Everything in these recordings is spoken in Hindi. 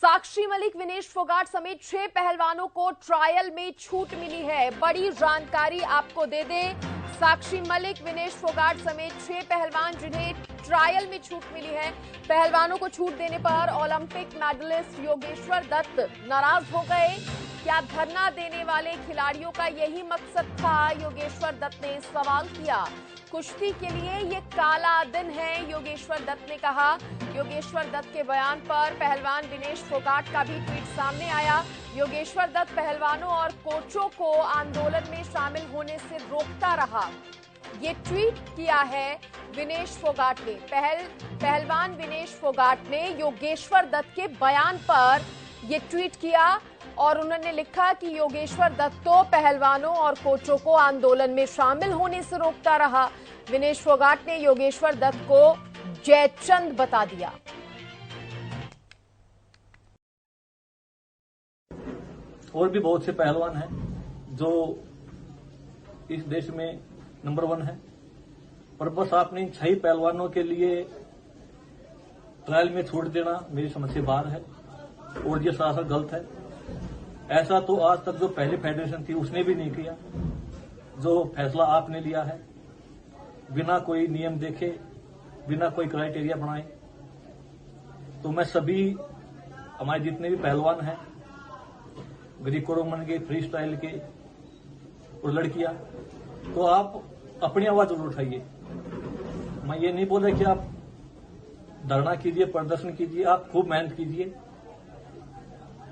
साक्षी मलिक, विनेश फोगाट समेत 6 पहलवानों को ट्रायल में छूट मिली है। बड़ी जानकारी आपको दे दें, साक्षी मलिक, विनेश फोगाट समेत 6 पहलवान जिन्हें ट्रायल में छूट मिली है। पहलवानों को छूट देने पर ओलंपिक मेडलिस्ट योगेश्वर दत्त नाराज हो गए। क्या धरना देने वाले खिलाड़ियों का यही मकसद था? योगेश्वर दत्त ने सवाल किया। कुश्ती के लिए ये काला दिन है, योगेश्वर दत्त ने कहा। योगेश्वर दत्त के बयान पर पहलवान विनेश फोगाट का भी ट्वीट सामने आया। योगेश्वर दत्त पहलवानों और कोचों को आंदोलन में शामिल होने से रोकता रहा, ये ट्वीट किया है विनेश फोगाट ने। पहलवान विनेश फोगाट ने योगेश्वर दत्त के बयान पर ये ट्वीट किया और उन्होंने लिखा कि योगेश्वर दत्त तो पहलवानों और कोचों को आंदोलन में शामिल होने से रोकता रहा। विनेश फोगाट ने योगेश्वर दत्त को जयचंद बता दिया। और भी बहुत से पहलवान हैं जो इस देश में नंबर 1 है, पर बस आपने इन 6 पहलवानों के लिए ट्रायल में छूट देना मेरी समझ से बाहर है और ये सरासर गलत है। ऐसा तो आज तक जो पहली फेडरेशन थी उसने भी नहीं किया। जो फैसला आपने लिया है बिना कोई नियम देखे, बिना कोई क्राइटेरिया बनाए, तो मैं सभी हमारे जितने भी पहलवान हैं, ग्रीको रोमन के, फ्री स्टाइल के और लड़कियां, तो आप अपनी आवाज जरूर उठाइए। मैं ये नहीं बोल रहा कि आप धरना कीजिए, प्रदर्शन कीजिए, आप खूब मेहनत कीजिए,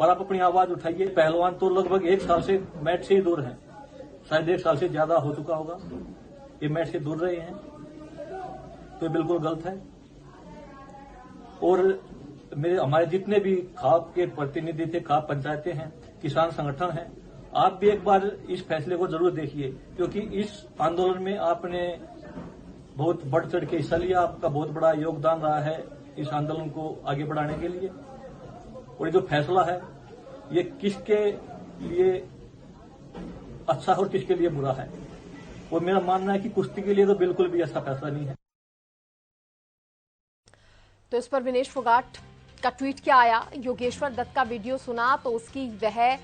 पर आप अपनी आवाज उठाइए। पहलवान तो लगभग 1 साल से मैच से ही दूर हैं, शायद 1 साल से ज्यादा हो चुका होगा ये मैच से दूर रहे हैं, तो ये बिल्कुल गलत है। और हमारे जितने भी खाप के प्रतिनिधि थे, खाप पंचायतें हैं, किसान संगठन हैं, आप भी एक बार इस फैसले को जरूर देखिए, क्योंकि इस आंदोलन में आपने बहुत बढ़ चढ़ के हिस्सा लिया। आपका बहुत बड़ा योगदान रहा है इस आंदोलन को आगे बढ़ाने के लिए। और ये जो फैसला है ये किसके लिए अच्छा और किसके लिए बुरा है, और मेरा मानना है कि कुश्ती के लिए तो बिल्कुल भी ऐसा फैसला नहीं है। तो इस पर विनेश फोगाट का ट्वीट क्या आया? योगेश्वर दत्त का वीडियो सुना तो उसकी वह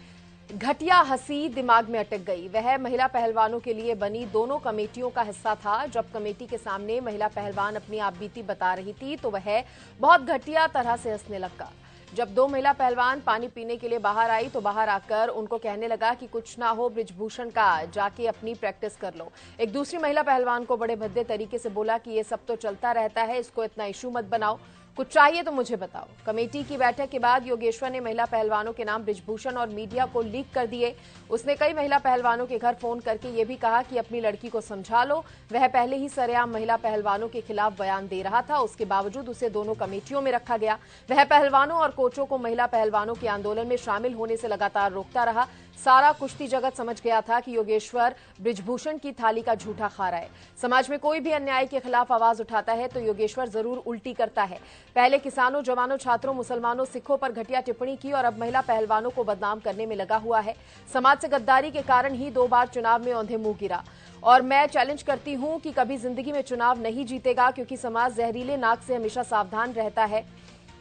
घटिया हंसी दिमाग में अटक गई। वह महिला पहलवानों के लिए बनी दोनों कमेटियों का हिस्सा था। जब कमेटी के सामने महिला पहलवान अपनी आपबीती बता रही थी तो वह बहुत घटिया तरह से हंसने लगा। जब 2 महिला पहलवान पानी पीने के लिए बाहर आई तो बाहर आकर उनको कहने लगा कि कुछ ना हो बृजभूषण का, जाके अपनी प्रैक्टिस कर लो। एक दूसरी महिला पहलवान को बड़े भद्दे तरीके से बोला कि ये सब तो चलता रहता है, इसको इतना इशू मत बनाओ, कुछ चाहिए तो मुझे बताओ। कमेटी की बैठक के बाद योगेश्वर ने महिला पहलवानों के नाम बृजभूषण और मीडिया को लीक कर दिए। उसने कई महिला पहलवानों के घर फोन करके ये भी कहा कि अपनी लड़की को समझा लो। वह पहले ही सरेआम महिला पहलवानों के खिलाफ बयान दे रहा था, उसके बावजूद उसे दोनों कमेटियों में रखा गया। वह पहलवानों और कोचों को महिला पहलवानों के आंदोलन में शामिल होने से लगातार रोकता रहा। सारा कुश्ती जगत समझ गया था कि योगेश्वर बृजभूषण की थाली का झूठा खा रहा है। समाज में कोई भी अन्याय के खिलाफ आवाज उठाता है तो योगेश्वर जरूर उल्टी करता है। पहले किसानों, जवानों, छात्रों, मुसलमानों, सिखों पर घटिया टिप्पणी की और अब महिला पहलवानों को बदनाम करने में लगा हुआ है। समाज से गद्दारी के कारण ही 2 बार चुनाव में औंधे मुंह गिरा और मैं चैलेंज करती हूं कि कभी जिंदगी में चुनाव नहीं जीतेगा, क्योंकि समाज जहरीले नाक से हमेशा सावधान रहता है।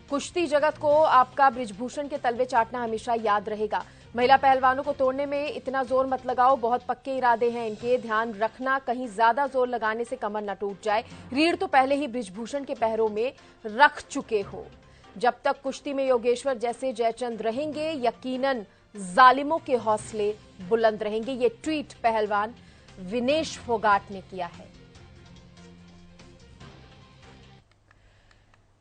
कुश्ती जगत को आपका बृजभूषण के तलवे चाटना हमेशा याद रहेगा। महिला पहलवानों को तोड़ने में इतना जोर मत लगाओ, बहुत पक्के इरादे हैं इनके, ध्यान रखना कहीं ज्यादा जोर लगाने से कमर न टूट जाए। रीढ़ तो पहले ही बृजभूषण के पैरों में रख चुके हो। जब तक कुश्ती में योगेश्वर जैसे जयचंद रहेंगे, यकीनन जालिमों के हौसले बुलंद रहेंगे। ये ट्वीट पहलवान विनेश फोगाट ने किया है।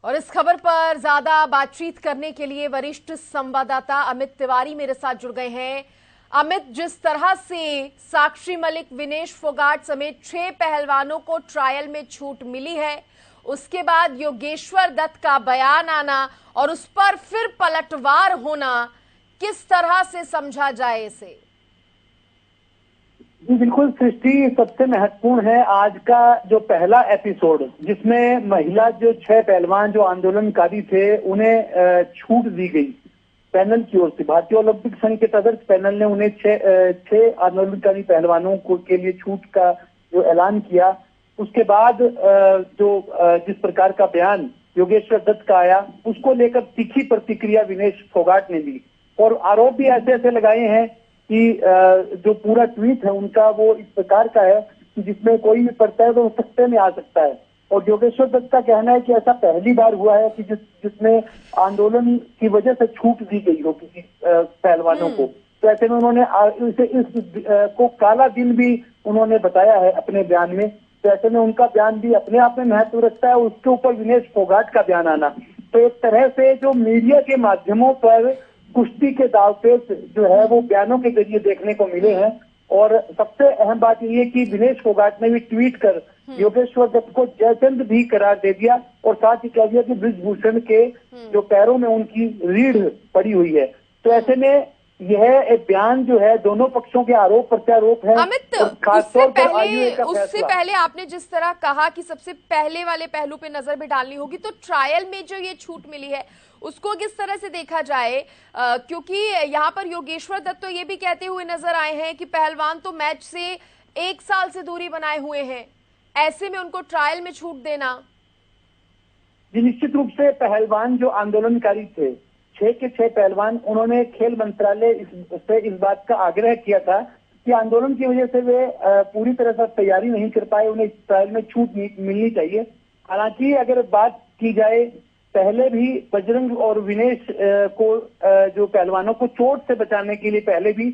और इस खबर पर ज्यादा बातचीत करने के लिए वरिष्ठ संवाददाता अमित तिवारी मेरे साथ जुड़ गए हैं। अमित, जिस तरह से साक्षी मलिक, विनेश फोगाट समेत 6 पहलवानों को ट्रायल में छूट मिली है, उसके बाद योगेश्वर दत्त का बयान आना और उस पर फिर पलटवार होना, किस तरह से समझा जाए इसे? जी बिल्कुल सृष्टि, सबसे महत्वपूर्ण है आज का जो पहला एपिसोड, जिसमें महिला जो 6 पहलवान जो आंदोलनकारी थे उन्हें छूट दी गई पैनल की ओर से। भारतीय ओलंपिक संघ के तदर्थ पैनल ने उन्हें 6 आंदोलनकारी पहलवानों को के लिए छूट का जो ऐलान किया, उसके बाद जो जिस प्रकार का बयान योगेश्वर दत्त का आया, उसको लेकर तीखी प्रतिक्रिया विनेश फोगाट ने दी और आरोप भी ऐसे ऐसे लगाए हैं कि जो पूरा ट्वीट है उनका वो इस प्रकार का है कि जिसमें कोई भी पढ़ता है तो सत्ते में आ सकता है। और योगेश्वर दत्त का कहना है कि ऐसा पहली बार हुआ है कि जिसमें आंदोलन की वजह से छूट दी गई हो किसी पहलवानों को। तो ऐसे में उन्होंने इस को काला दिन भी उन्होंने बताया है अपने बयान में। तो ऐसे में उनका बयान भी अपने आप में महत्व रखता है। उसके ऊपर विनेश फोगाट का बयान आना, तो एक तरह से जो मीडिया के माध्यमों पर कुश्ती के दांवपेच जो है वो बयानों के जरिए देखने को मिले हैं। और सबसे अहम बात यह है कि विनेश फोगाट ने भी ट्वीट कर योगेश्वर दत्त को जयचंद भी करार दे दिया और साथ ही कह दिया कि ब्रिजभूषण के जो पैरों में उनकी रीढ़ पड़ी हुई है। तो ऐसे में यह एक बयान जो है दोनों पक्षों के आरोप प्रत्यारोप है। अमित, उससे पहले आपने जिस तरह कहा कि सबसे पहले वाले पहलू पे नजर भी डालनी होगी, तो ट्रायल में जो ये छूट मिली है उसको किस तरह से देखा जाए? क्योंकि यहाँ पर योगेश्वर दत्त तो ये भी कहते हुए नजर आए हैं कि पहलवान तो मैच से 1 साल से दूरी बनाए हुए हैं, ऐसे में उनको ट्रायल में छूट देना। जी निश्चित रूप से पहलवान जो आंदोलनकारी थे 6 के 6 पहलवान, उन्होंने खेल मंत्रालय से इस बात का आग्रह किया था कि आंदोलन की वजह से वे पूरी तरह से तैयारी नहीं कर पाए, उन्हें ट्रायल में छूट मिलनी चाहिए। हालांकि अगर बात की जाए पहले भी बजरंग और विनेश को जो पहलवानों को चोट से बचाने के लिए पहले भी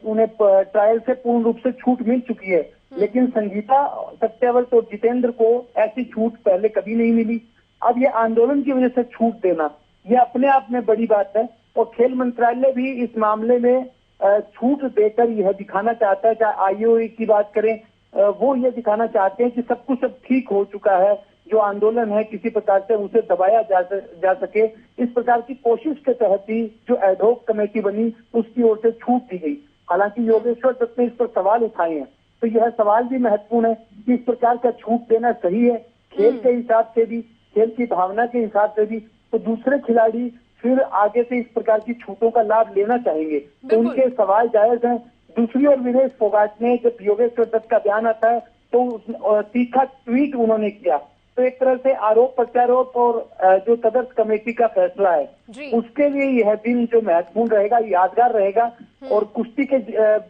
उन्हें ट्रायल से पूर्ण रूप से छूट मिल चुकी है, लेकिन संगीता, सत्याव्रत और जितेंद्र को ऐसी छूट पहले कभी नहीं मिली। अब ये आंदोलन की वजह से छूट देना यह अपने आप में बड़ी बात है और खेल मंत्रालय भी इस मामले में छूट देकर यह दिखाना चाहता है, चाहे आईओए की बात करें वो ये दिखाना चाहते हैं कि सब कुछ अब ठीक हो चुका है, जो आंदोलन है किसी प्रकार से उसे दबाया जा सके। इस प्रकार की कोशिश के तहत ही जो एडहॉक कमेटी बनी उसकी ओर से छूट दी गई। हालांकि योगेश्वर दत्त ने इस पर सवाल उठाए हैं, तो यह सवाल भी महत्वपूर्ण है कि इस प्रकार का छूट देना सही है खेल के हिसाब से भी, खेल की भावना के हिसाब से भी, तो दूसरे खिलाड़ी फिर आगे से इस प्रकार की छूटों का लाभ लेना चाहेंगे, तो उनके सवाल जायज हैं। दूसरी ओर विनेश फोगाट ने जब योगेश्वर दत्त का बयान आता है तो तीखा ट्वीट उन्होंने किया, तो एक तरह से आरोप प्रत्यारोप और जो तदर्थ कमेटी का फैसला है उसके लिए यह दिन जो महत्वपूर्ण रहेगा, यादगार रहेगा। और कुश्ती के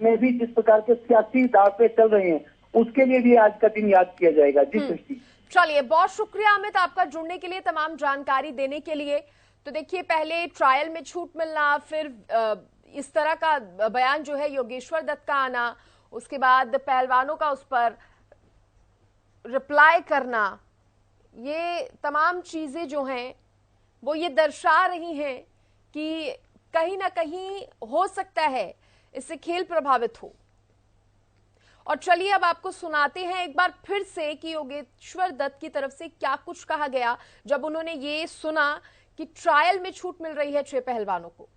में भी जिस प्रकार के सियासी दांव चल रहे हैं उसके लिए भी आज का दिन याद किया जाएगा। जी सृष्टि। चलिए, बहुत शुक्रिया अमित आपका जुड़ने के लिए, तमाम जानकारी देने के लिए। तो देखिए, पहले ट्रायल में छूट मिलना, फिर इस तरह का बयान जो है योगेश्वर दत्त का आना, उसके बाद पहलवानों का उस पर रिप्लाई करना, ये तमाम चीजें जो हैं वो ये दर्शा रही हैं कि कहीं ना कहीं हो सकता है इससे खेल प्रभावित हो। और चलिए अब आपको सुनाते हैं एक बार फिर से कि योगेश्वर दत्त की तरफ से क्या कुछ कहा गया जब उन्होंने ये सुना कि ट्रायल में छूट मिल रही है 6 पहलवानों को।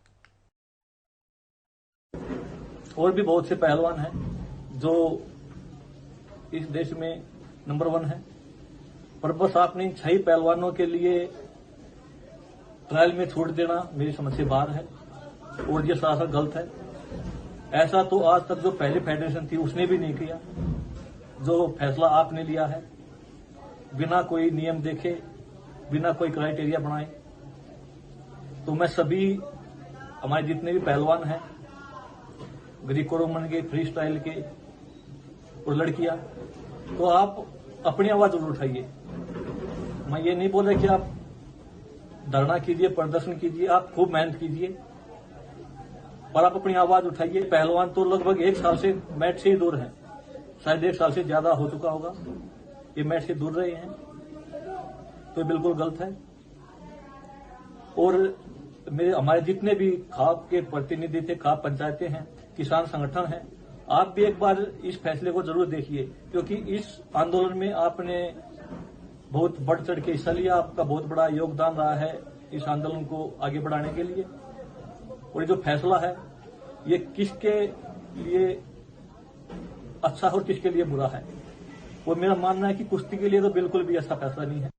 और भी बहुत से पहलवान हैं जो इस देश में नंबर 1 है, पर बस आपने इन 6 पहलवानों के लिए ट्रायल में छूट देना मेरी समझ से बाहर है और ये सरासर गलत है। ऐसा तो आज तक जो पहली फेडरेशन थी उसने भी नहीं किया। जो फैसला आपने लिया है बिना कोई नियम देखे, बिना कोई क्राइटेरिया बनाए, तो मैं सभी हमारे जितने भी पहलवान हैं, ग्रीको रोमन के, फ्री स्टाइल के और लड़कियां, तो आप अपनी आवाज जरूर उठाइए। मैं ये नहीं बोल रहा कि आप धरना कीजिए, प्रदर्शन कीजिए, आप खूब मेहनत कीजिए, पर आप अपनी आवाज उठाइए। पहलवान तो लगभग 1 साल से मैच से ही दूर हैं, शायद 1 साल से ज्यादा हो चुका होगा ये मैच से दूर रहे हैं, तो ये बिल्कुल गलत है। और हमारे जितने भी खाप के प्रतिनिधि थे, खाप पंचायतें हैं, किसान संगठन हैं, आप भी एक बार इस फैसले को जरूर देखिए, क्योंकि इस आंदोलन में आपने बहुत बढ़ चढ़ के हिस्सा लिया, आपका बहुत बड़ा योगदान रहा है इस आंदोलन को आगे बढ़ाने के लिए। और ये जो फैसला है ये किसके लिए अच्छा और किसके लिए बुरा है, वो मेरा मानना है कि कुश्ती के लिए तो बिल्कुल भी ऐसा फैसला नहीं है।